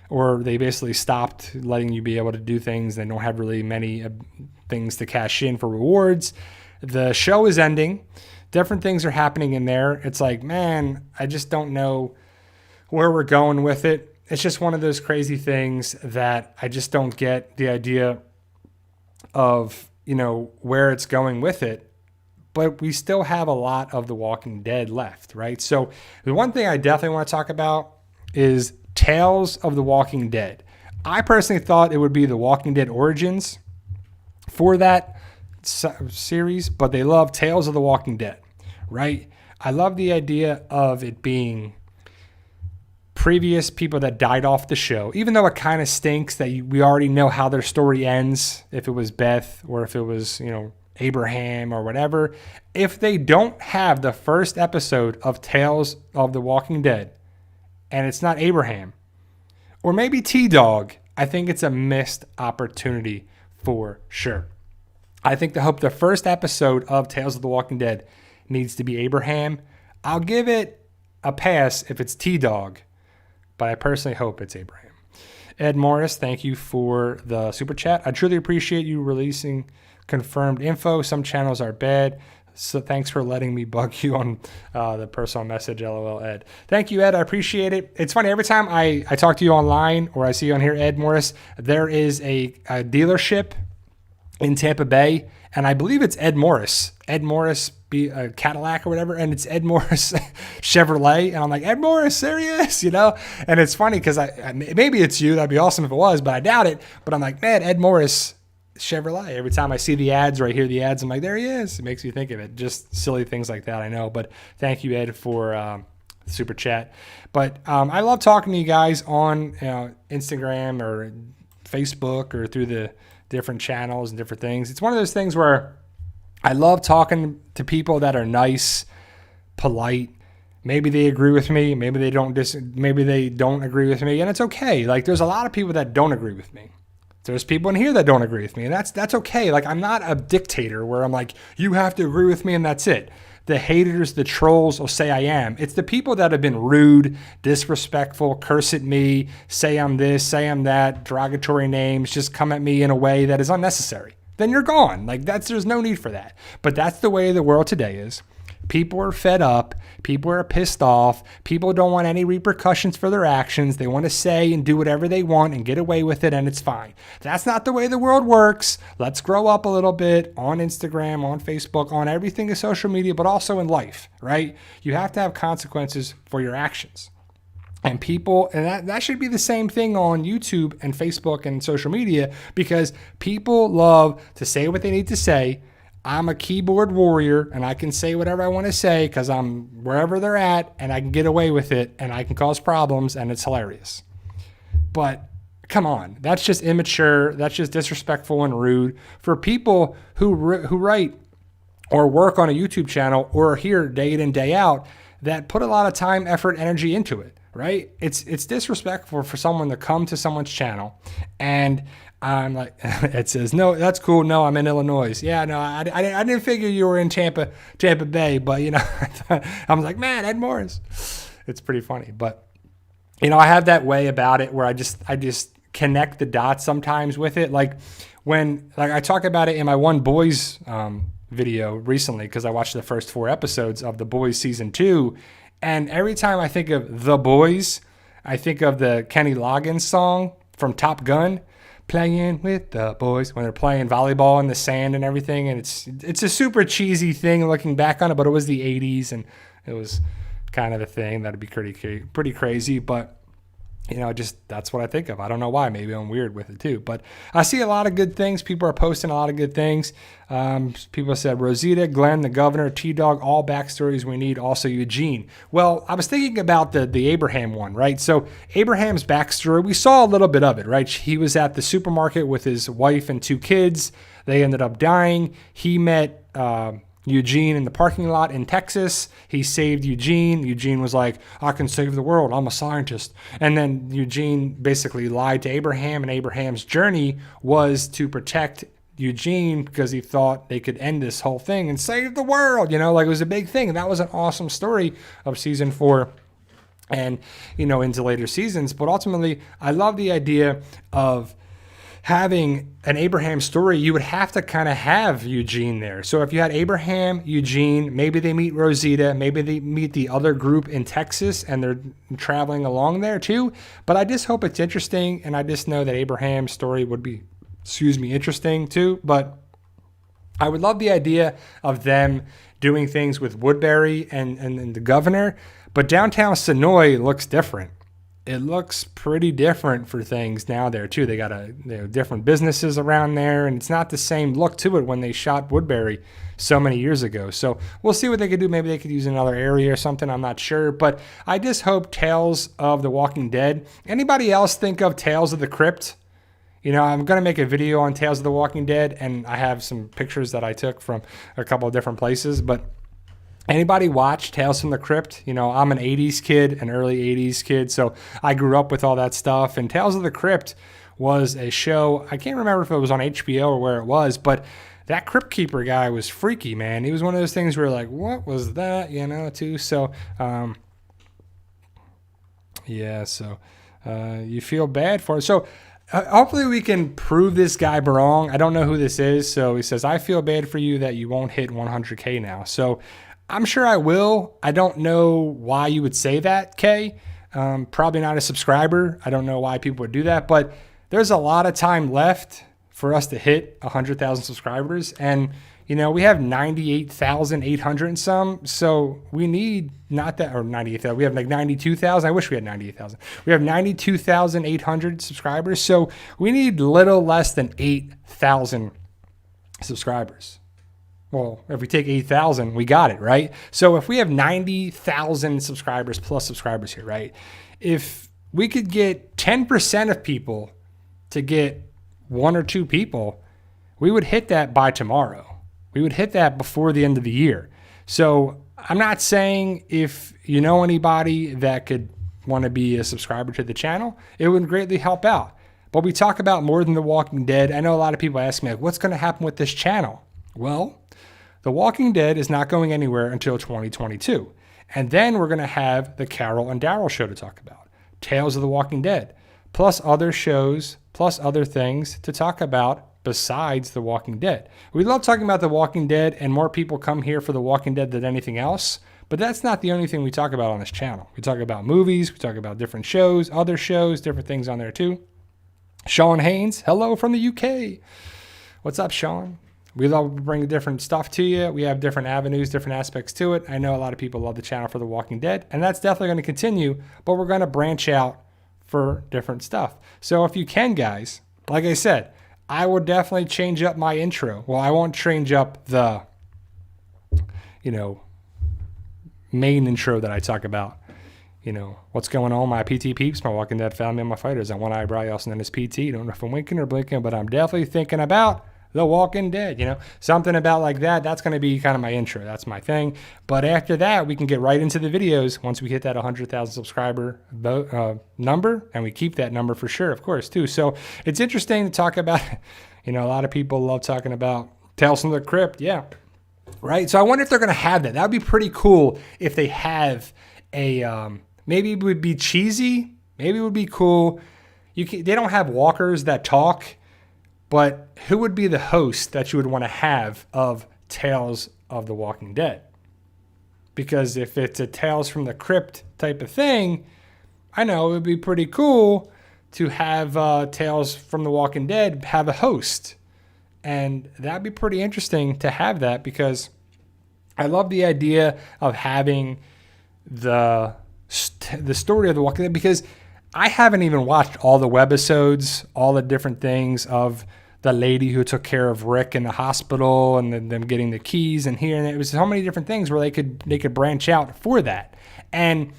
Or they basically stopped letting you be able to do things. They don't have really many things to cash in for rewards. The show is ending. different things are happening in there. It's like, man, I just don't know where we're going with it. It's just one of those crazy things that I just don't get the idea of, where it's going with it. But we still have a lot of The Walking Dead left, right? So the one thing I definitely want to talk about is Tales of the Walking Dead. I personally thought it would be The Walking Dead Origins for that series, but they love Tales of the Walking Dead, right? I love the idea of it being previous people that died off the show, even though it kind of stinks that we already know how their story ends, if it was Beth or if it was, Abraham or whatever. If they don't have the first episode of Tales of the Walking Dead and it's not Abraham or maybe T-Dog, I think it's a missed opportunity for sure. I think the first episode of Tales of the Walking Dead needs to be Abraham. I'll give it a pass if it's T-Dog, but I personally hope it's Abraham. Ed Morris, thank you for the super chat. I truly appreciate you releasing confirmed info. Some channels are bad, so thanks for letting me bug you on the personal message. LOL, Ed. Thank you, Ed. I appreciate it. It's funny, every time I talk to you online or I see you on here, Ed Morris, there is a dealership in Tampa Bay, and I believe it's Ed Morris. Ed Morris Cadillac or whatever, and it's Ed Morris Chevrolet, and I'm like, Ed Morris, there he is, And it's funny because maybe it's you. That'd be awesome if it was, but I doubt it. But I'm like, man, Ed Morris Chevrolet. Every time I see the ads or I hear the ads, I'm like, there he is. It makes me think of it. Just silly things like that, I know. But thank you, Ed, for super chat. But I love talking to you guys on Instagram or Facebook or through the different channels and different things. It's one of those things where I love talking to people that are nice, polite. Maybe they agree with me. Maybe they don't agree with me, and it's okay. Like, there's a lot of people that don't agree with me. There's people in here that don't agree with me, and that's okay. Like, I'm not a dictator where I'm like, you have to agree with me and that's it. The haters, the trolls will say I am. It's the people that have been rude, disrespectful, curse at me, say I'm this, say I'm that, derogatory names, just come at me in a way that is unnecessary. Then you're gone. Like, there's no need for that. But that's the way the world today is. People are fed up. People are pissed off. People don't want any repercussions for their actions. They want to say and do whatever they want and get away with it, and it's fine. That's not the way the world works. Let's grow up a little bit on Instagram, on Facebook, on everything in social media, but also in life, right? You have to have consequences for your actions. And that should be the same thing on YouTube and Facebook and social media, because people love to say what they need to say. I'm a keyboard warrior, and I can say whatever I want to say because I'm wherever they're at, and I can get away with it, and I can cause problems, and it's hilarious. But come on, that's just immature. That's just disrespectful and rude for people who write or work on a YouTube channel or are here day in and day out that put a lot of time, effort, energy into it, right? It's disrespectful for someone to come to someone's channel and I'm like, it says, no, that's cool. No, I'm in Illinois. Yeah, no, I didn't figure you were in Tampa Bay, but I was like, man, Ed Morris. It's pretty funny, but I have that way about it where I just connect the dots sometimes with it. Like when I talk about it in my One Boys video recently, because I watched the first 4 episodes of The Boys season 2, and every time I think of The Boys, I think of the Kenny Loggins song from Top Gun. Playing with the boys, when they're playing volleyball in the sand and everything. And it's a super cheesy thing looking back on it, but it was the 80s and it was kind of a thing that'd be pretty crazy. But, that's what I think of. I don't know why. Maybe I'm weird with it too. But I see a lot of good things. People are posting a lot of good things. People said, Rosita, Glenn, the governor, T-Dog, all backstories we need. Also Eugene. Well, I was thinking about the Abraham one, right? So Abraham's backstory, we saw a little bit of it, right? He was at the supermarket with his wife and 2 kids. They ended up dying. He met Eugene in the parking lot in Texas. He saved Eugene. Eugene was like, I can save the world. I'm a scientist. And then Eugene basically lied to Abraham, and Abraham's journey was to protect Eugene because he thought they could end this whole thing and save the world. Like it was a big thing. And that was an awesome story of season 4 and, into later seasons. But ultimately, I love the idea of having an Abraham story, you would have to kind of have Eugene there. So if you had Abraham, Eugene, maybe they meet Rosita, maybe they meet the other group in Texas and they're traveling along there too. But I just hope it's interesting. And I just know that Abraham's story would be, interesting too. But I would love the idea of them doing things with Woodbury and the governor. But downtown Sonoy looks different. It looks pretty different for things now there too. They got different businesses around there, and it's not the same look to it when they shot Woodbury so many years ago. So we'll see what they could do. Maybe they could use another area or something. I'm not sure, but I just hope Tales of the Walking Dead. Anybody else think of Tales of the Crypt? You know, I'm going to make a video on Tales of the Walking Dead, and I have some pictures that I took from a couple of different places, but anybody watch Tales from the Crypt? You know, I'm an 80s kid, an early 80s kid, so I grew up with all that stuff. And Tales of the Crypt was a show, I can't remember if it was on HBO or where it was, but that Crypt Keeper guy was freaky, man. He was one of those things where like, what was that, you know, too? So, you feel bad for it. So, hopefully we can prove this guy wrong. I don't know who this is. So he says, I feel bad for you that you won't hit 100K now. So I'm sure I will. I don't know why you would say that, Kay. Probably not a subscriber. I don't know why people would do that, but there's a lot of time left for us to hit 100,000 subscribers. And, you know, we have 98,800 and some. So we need not that, or 98,000. We have like 92,000. I wish we had 98,000. We have 92,800 subscribers. So we need little less than 8,000 subscribers. Well, if we take 8,000, we got it, right? So if we have 90,000 subscribers plus subscribers here, right? If we could get 10% of people to get 1 or 2 people, we would hit that by tomorrow. We would hit that before the end of the year. So I'm not saying if you know anybody that could want to be a subscriber to the channel, it would greatly help out. But we talk about more than The Walking Dead. I know a lot of people ask me, like, what's going to happen with this channel? Well, The Walking Dead is not going anywhere until 2022. And then we're going to have the Carol and Daryl show to talk about. Tales of the Walking Dead. Plus other shows, plus other things to talk about besides The Walking Dead. We love talking about The Walking Dead, and more people come here for The Walking Dead than anything else. But that's not the only thing we talk about on this channel. We talk about movies, we talk about different shows, other shows, different things on there too. Sean Haynes, hello from the UK. What's up, Sean? We love bringing different stuff to you. We have different avenues, different aspects to it. I know a lot of people love the channel for The Walking Dead, and that's definitely going to continue, but we're going to branch out for different stuff. So if you can, guys, like I said, I will definitely change up my intro. Well, I won't change up the, main intro that I talk about. You know, what's going on, my PT peeps, my Walking Dead family, and my fighters. And one eyebrow, also known as PT. Don't know if I'm winking or blinking, but I'm definitely thinking about The Walking Dead, something about like that. That's going to be kind of my intro. That's my thing. But after that, we can get right into the videos once we hit that 100,000 subscriber number, and we keep that number for sure, of course, too. So it's interesting to talk about. A lot of people love talking about Tales from the Crypt. Yeah, right. So I wonder if they're going to have that. That would be pretty cool if they have a. Maybe it would be cheesy. Maybe it would be cool. They don't have walkers that talk. But who would be the host that you would want to have of Tales of the Walking Dead? Because if it's a Tales from the Crypt type of thing, I know it would be pretty cool to have Tales from the Walking Dead have a host. And that'd be pretty interesting to have that, because I love the idea of having the story of the Walking Dead, because I haven't even watched all the webisodes, all the different things of the lady who took care of Rick in the hospital, and then them getting the keys and here and there. It was so many different things where they could branch out for that. And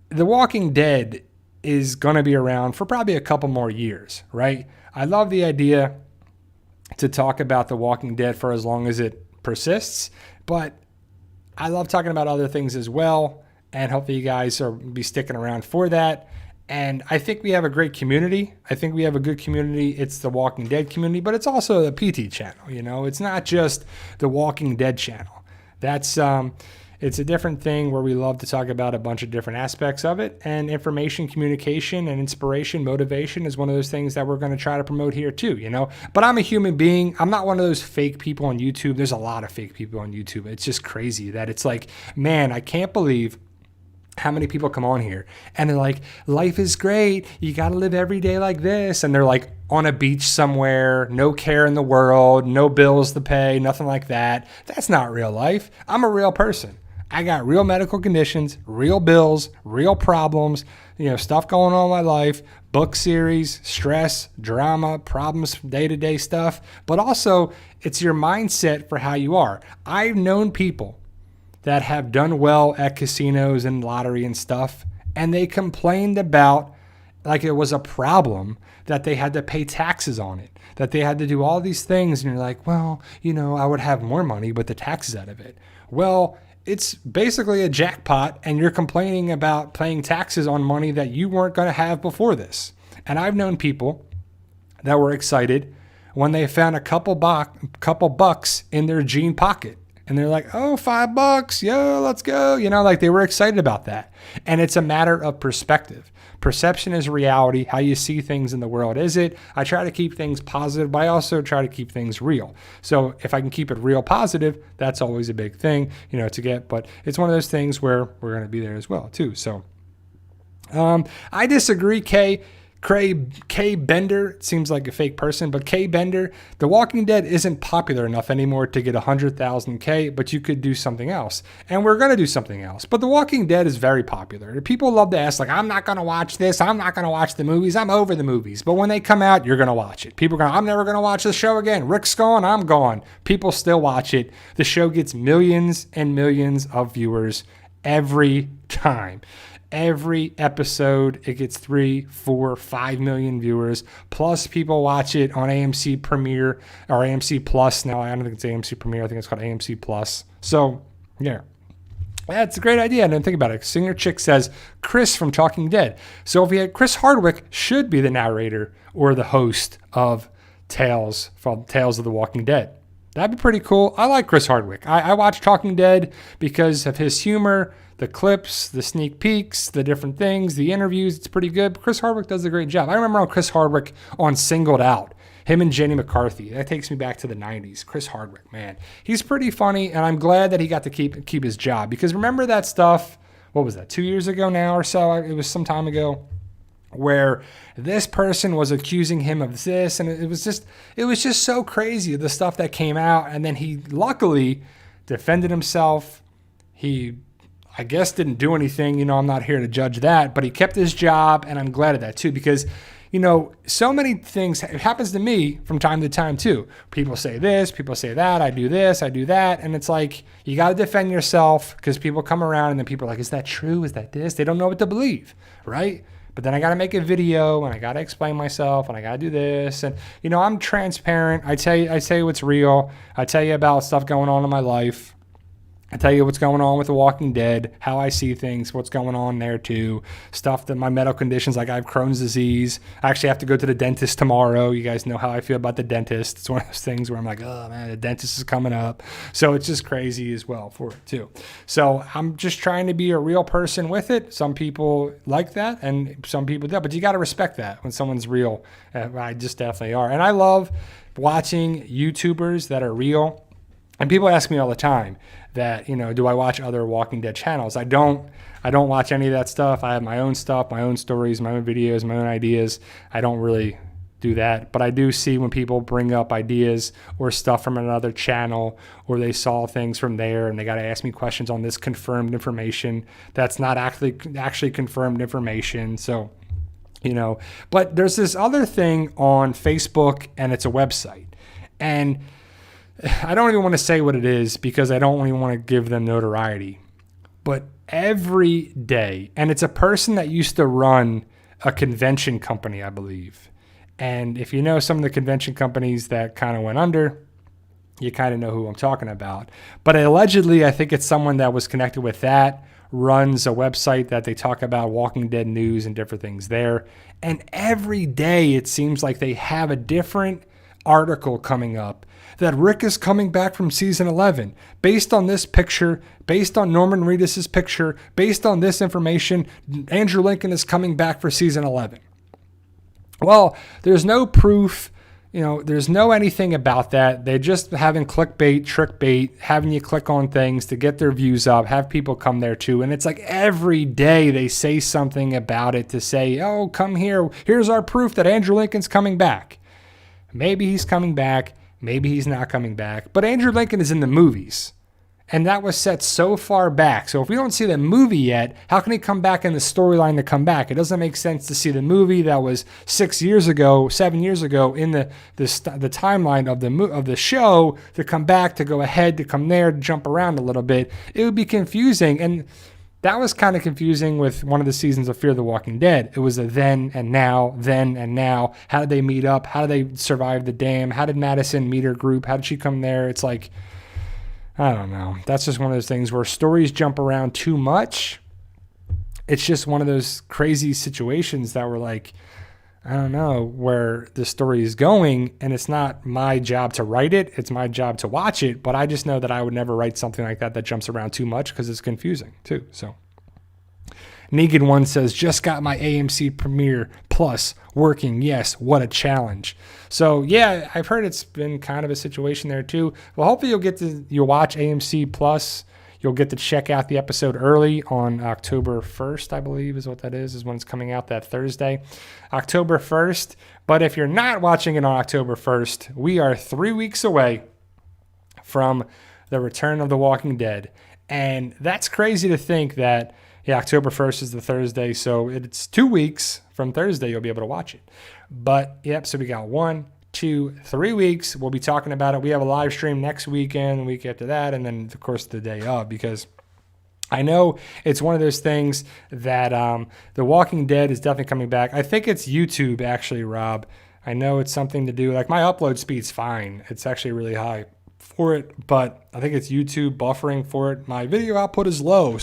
The Walking Dead is going to be around for probably a couple more years, right? I love the idea to talk about The Walking Dead for as long as it persists, but I love talking about other things as well, and hopefully you guys will be sticking around for that. And I think we have a great community. I think we have a good community. It's the Walking Dead community, but it's also the PT channel. It's not just the Walking Dead channel. That's It's a different thing where we love to talk about a bunch of different aspects of it. And information, communication, and inspiration, motivation is one of those things that we're going to try to promote here too, you know. But I'm a human being. I'm not one of those fake people on YouTube. There's a lot of fake people on YouTube. It's just crazy that it's like, man, I can't believe how many people come on here and they're like, life is great. You got to live every day like this. And they're like on a beach somewhere, no care in the world, no bills to pay, nothing like that. That's not real life. I'm a real person. I got real medical conditions, real bills, real problems, you know, stuff going on in my life, book series, stress, drama, problems, day-to-day stuff. But also it's your mindset for how you are. I've known people that have done well at casinos and lottery and stuff, and they complained about like it was a problem that they had to pay taxes on it, that they had to do all these things. And you're like, well, you know, I would have more money, but the taxes out of it. Well, it's basically a jackpot, and you're complaining about paying taxes on money that you weren't going to have before this. And I've known people that were excited when they found a couple bucks in their jean pocket. And they're like, oh, $5, yo, let's go. You know, like they were excited about that. And it's a matter of perspective. Perception is reality. How you see things in the world is it. I try to keep things positive, but I also try to keep things real. So if I can keep it real positive, that's always a big thing, you know, to get. But it's one of those things where we're going to be there as well, too. So I disagree, Kay Bender, seems like a fake person, but Kay Bender, The Walking Dead isn't popular enough anymore to get 100,000 K, but you could do something else. And we're going to do something else. But The Walking Dead is very popular. People love to ask, like, I'm not going to watch this. I'm not going to watch the movies. I'm over the movies. But when they come out, you're going to watch it. People are going, I'm never going to watch the show again. Rick's gone. I'm gone. People still watch it. The show gets millions and millions of viewers every time. Every episode, it gets 3, 4, 5 million viewers. Plus, people watch it on AMC Premiere or AMC Plus. Now, I don't think it's AMC Premiere. I think it's called AMC Plus. So, yeah. That's a great idea. I didn't think about it. Singer Chick says, Chris from Talking Dead. So if we had Chris Hardwick should be the narrator or the host of Tales of the Walking Dead. That'd be pretty cool. I like Chris Hardwick. I watch Talking Dead because of his humor, the clips, the sneak peeks, the different things, the interviews. It's pretty good. But Chris Hardwick does a great job. I remember on Chris Hardwick on Singled Out, him and Jenny McCarthy. That takes me back to the 90s. Chris Hardwick, man. He's pretty funny, and I'm glad that he got to keep his job. Because remember that stuff, what was that, 2 years ago now or so? It was some time ago, where this person was accusing him of this, and it was just so crazy, the stuff that came out. And then he luckily defended himself. He, I guess, didn't do anything. You know, I'm not here to judge that, but he kept his job, and I'm glad of that too, because, you know, so many things, it happens to me from time to time too. People say this, people say that, I do this, I do that, and it's like, you got to defend yourself, because people come around and then people are like, is that true? Is that this? They don't know what to believe, right? But then I got to make a video, and I got to explain myself, and I got to do this. And, you know, I'm transparent. I tell you what's real. I tell you about stuff going on in my life. I tell you what's going on with The Walking Dead, how I see things, what's going on there too. Stuff that my medical conditions, like I have Crohn's disease. I actually have to go to the dentist tomorrow. You guys know how I feel about the dentist. It's one of those things where I'm like, oh man, the dentist is coming up. So it's just crazy as well for it too. So I'm just trying to be a real person with it. Some people like that and some people don't, but you got to respect that when someone's real. I just definitely are. And I love watching YouTubers that are real. And people ask me all the time that, you know, do I watch other Walking Dead channels? I don't watch any of that stuff. I have my own stuff, my own stories, my own videos, my own ideas. I don't really do that. But I do see when people bring up ideas or stuff from another channel, or they saw things from there and they got to ask me questions on this confirmed information that's not actually confirmed information. So, you know, but there's this other thing on Facebook, and it's a website. And I don't even want to say what it is because I don't even want to give them notoriety. But every day, and it's a person that used to run a convention company, I believe. And if you know some of the convention companies that kind of went under, you kind of know who I'm talking about. But allegedly, I think it's someone that was connected with that, runs a website that they talk about Walking Dead news and different things there. And every day, it seems like they have a different article coming up that Rick is coming back from season 11. Based on this picture, based on Norman Reedus' picture, based on this information, Andrew Lincoln is coming back for season 11. Well, there's no proof, there's no anything about that. They're just having clickbait, trick bait, having you click on things to get their views up, have people come there too. And it's like every day they say something about it to say, oh, come here. Here's our proof that Andrew Lincoln's coming back. Maybe he's coming back. Maybe he's not coming back. But Andrew Lincoln is in the movies. And that was set so far back. So if we don't see the movie yet, how can he come back in the storyline to come back? It doesn't make sense to see the movie that was 7 years ago in the timeline of the show to come back, to go ahead, to come there, to jump around a little bit. It would be confusing. And that was kind of confusing with one of the seasons of Fear the Walking Dead. It was a then and now, then and now. How did they meet up? How did they survive the dam? How did Madison meet her group? How did she come there? It's like, I don't know. That's just one of those things where stories jump around too much. It's just one of those crazy situations that were like, I don't know where the story is going, and it's not my job to write it. It's my job to watch it, but I just know that I would never write something like that jumps around too much because it's confusing too. So Negan One says, just got my AMC Premiere Plus working. Yes, what a challenge. So yeah, I've heard it's been kind of a situation there too. Well, hopefully you'll watch AMC Plus. You'll get to check out the episode early on October 1st, I believe is what that is when it's coming out that Thursday, October 1st. But if you're not watching it on October 1st, we are 3 weeks away from the return of The Walking Dead. And that's crazy to think that, October 1st is the Thursday. So it's 2 weeks from Thursday you'll be able to watch it. But, so we got 1, 2, 3 weeks. We'll be talking about it. We have a live stream next weekend, the week after that, and then, of course, the day of, because I know it's one of those things that The Walking Dead is definitely coming back. I think it's YouTube, actually, Rob. I know it's something to do. Like, my upload speed's fine. It's actually really high for it, but I think it's YouTube buffering for it. My video output is low,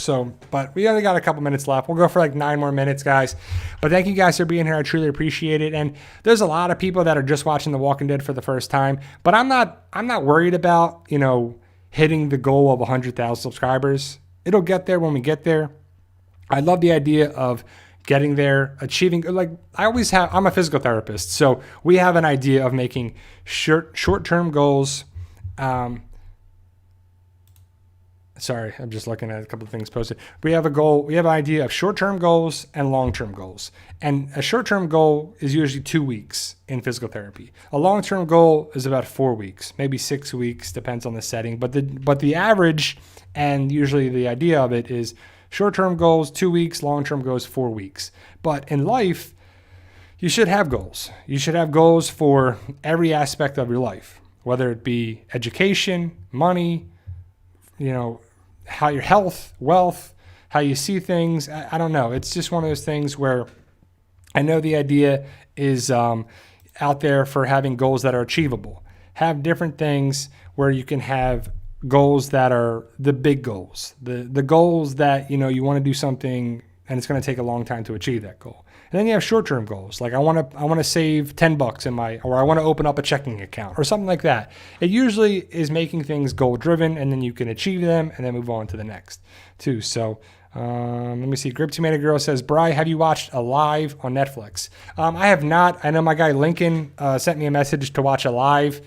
but we only got a couple minutes left. We'll go for like 9 more minutes, guys. But thank you guys for being here. I truly appreciate it. And there's a lot of people that are just watching The Walking Dead for the first time, but I'm not worried about, hitting the goal of 100,000 subscribers. It'll get there when we get there. I love the idea of getting there, achieving, like I'm a physical therapist, so we have an idea of making short-term goals. Sorry, I'm just looking at a couple of things posted. We have a goal. We have an idea of short-term goals and long-term goals. And a short-term goal is usually 2 weeks in physical therapy. A long-term goal is about 4 weeks, maybe 6 weeks, depends on the setting. But the average and usually the idea of it is short-term goals 2 weeks, long-term goals 4 weeks. But in life, you should have goals. You should have goals for every aspect of your life, whether it be education, money, how your health, wealth, how you see things. I don't know. It's just one of those things where I know the idea is out there for having goals that are achievable. Have different things where you can have goals that are the big goals, the goals that, you want to do something and it's going to take a long time to achieve that goal. And then you have short-term goals, like I want to save $10 or I want to open up a checking account or something like that. It usually is making things goal-driven, and then you can achieve them and then move on to the next too. So let me see. Grip Tomato Girl says, Bri, have you watched Alive on Netflix? I have not. I know my guy Lincoln sent me a message to watch Alive.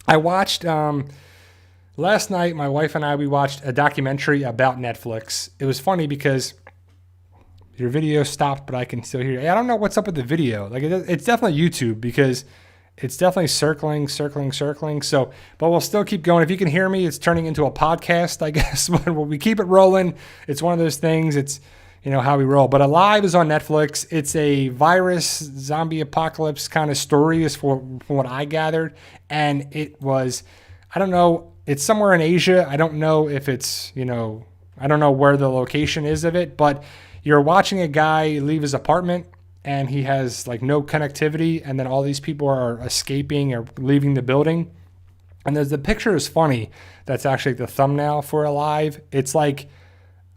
I watched last night. My wife and we watched a documentary about Netflix. It was funny because your video stopped, but I can still hear you. I don't know what's up with the video. Like it's definitely YouTube because it's definitely circling. So, but we'll still keep going. If you can hear me, it's turning into a podcast, I guess. But we keep it rolling. It's one of those things. It's how we roll. But Alive is on Netflix. It's a virus zombie apocalypse kind of story, is from what I gathered. And it was, I don't know. It's somewhere in Asia. I don't know if it's I don't know where the location is of it, but you're watching a guy leave his apartment and he has like no connectivity, and then all these people are escaping or leaving the building. And the picture is funny. That's actually the thumbnail for Alive. It's like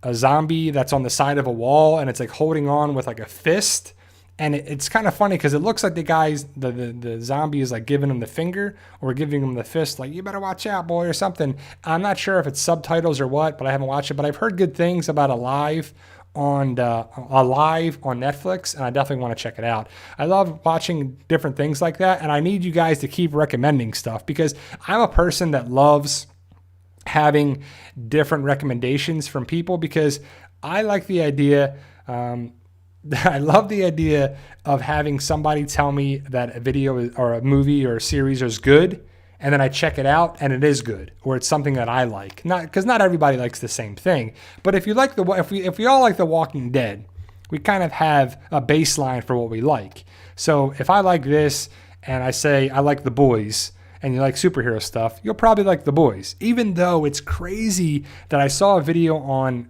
a zombie that's on the side of a wall and it's like holding on with like a fist, And it's kind of funny because it looks like the zombie is like giving him the finger or giving him the fist, like, you better watch out, boy, or something. I'm not sure if it's subtitles or what, but I haven't watched it. But I've heard good things about Alive on Netflix, and I definitely want to check it out. I love watching different things like that, and I need you guys to keep recommending stuff because I'm a person that loves having different recommendations from people because I like the idea. I love the idea of having somebody tell me that a video or a movie or a series is good, and then I check it out and it is good, or it's something that I like. Not because not everybody likes the same thing, but if you like if we all like The Walking Dead, we kind of have a baseline for what we like. So if I like this and I say I like The Boys, and you like superhero stuff, you'll probably like The Boys. Even though it's crazy that I saw a video on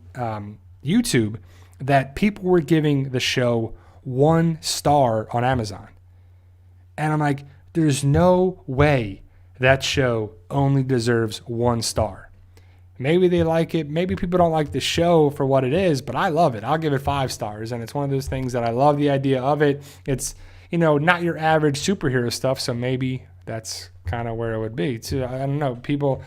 YouTube that people were giving the show 1 star on Amazon. And I'm like, there's no way that show only deserves 1 star. Maybe they like it. Maybe people don't like the show for what it is, but I love it. I'll give it 5 stars. And it's one of those things that I love the idea of it. It's, not your average superhero stuff. So maybe that's kind of where it would be too. I don't know. People,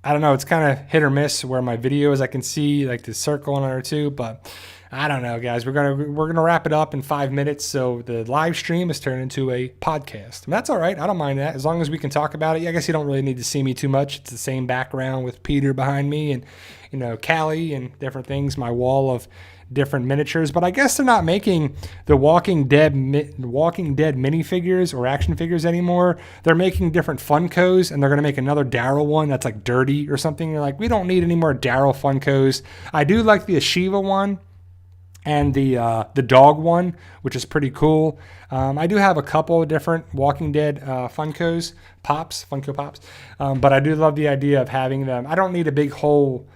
I don't know. It's kind of hit or miss where my videos, I can see like the circle in there too, but I don't know, guys. We're gonna wrap it up in 5 minutes. So the live stream is turned into a podcast. And that's all right. I don't mind that as long as we can talk about it. Yeah, I guess you don't really need to see me too much. It's the same background with Peter behind me and Callie and different things. My wall of different miniatures, but I guess they're not making the Walking Dead minifigures or action figures anymore. They're making different Funkos, and they're going to make another Daryl one that's like dirty or something. You're like, we don't need any more Daryl Funkos. I do like the Ashiva one and the dog one, which is pretty cool. I do have a couple of different Walking Dead Funko Pops, but I do love the idea of having them. I don't need a big whole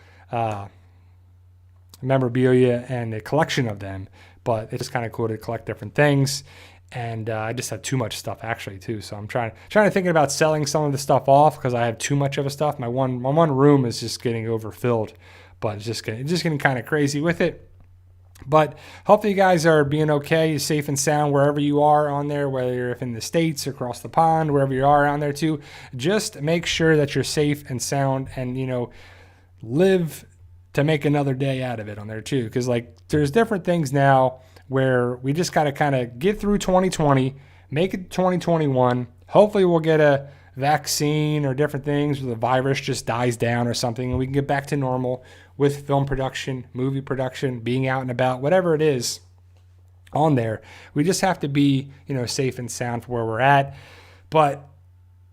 memorabilia and a collection of them, but it's just kind of cool to collect different things. And I just have too much stuff actually too, so I'm trying to think about selling some of the stuff off because I have too much of a stuff. My one room is just getting overfilled, but it's just getting kind of crazy with it. But hopefully you guys are being okay, safe and sound wherever you are on there, whether you're in the States, across the pond, wherever you are on there too. Just make sure that you're safe and sound and live to make another day out of it on there too, because like there's different things now where we just gotta kind of get through 2020, make it 2021. Hopefully we'll get a vaccine or different things where the virus just dies down or something, and we can get back to normal with film production, movie production, being out and about, whatever it is on there. We just have to be safe and sound for where we're at. But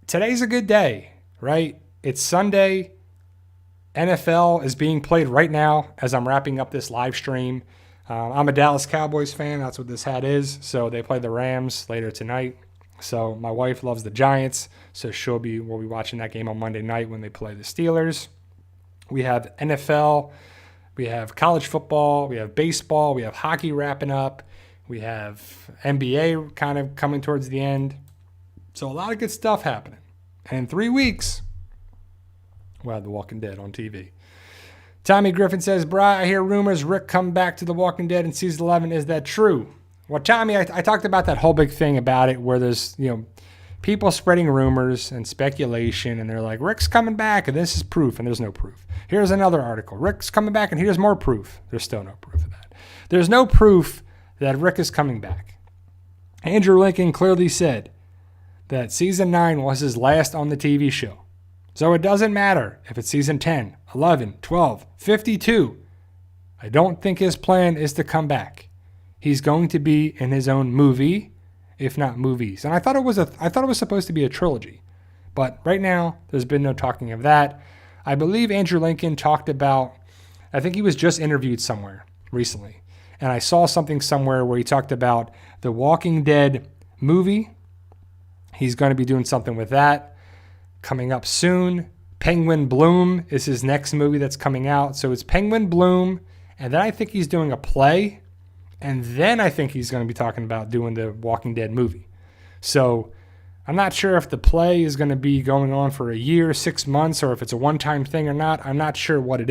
today's a good day, right? It's Sunday. NFL is being played right now as I'm wrapping up this live stream. I'm a Dallas Cowboys fan. That's what this hat is. So they play the Rams later tonight. So my wife loves the Giants. So we'll be watching that game on Monday night when they play the Steelers. We have NFL. We have college football. We have baseball. We have hockey wrapping up. We have NBA kind of coming towards the end. So a lot of good stuff happening. And in 3 weeks, we'll have The Walking Dead on TV. Tommy Griffin says, Bri, I hear rumors Rick come back to The Walking Dead in season 11. Is that true? Well, Tommy, I talked about that whole big thing about it where there's, people spreading rumors and speculation, and they're like, Rick's coming back, and this is proof, and there's no proof. Here's another article. Rick's coming back, and here's more proof. There's still no proof of that. There's no proof that Rick is coming back. Andrew Lincoln clearly said that season 9 was his last on the TV show. So it doesn't matter if it's season 10, 11, 12, 52. I don't think his plan is to come back. He's going to be in his own movie, if not movies. And I thought it was supposed to be a trilogy. But right now, there's been no talking of that. I believe Andrew Lincoln talked about, I think he was just interviewed somewhere recently. And I saw something somewhere where he talked about the Walking Dead movie. He's going to be doing something with that coming up soon. Penguin Bloom is his next movie that's coming out. So it's Penguin Bloom. And then I think he's doing a play. And then I think he's going to be talking about doing the Walking Dead movie. So I'm not sure if the play is going to be going on for a year, 6 months, or if it's a one-time thing or not. I'm not sure what it is.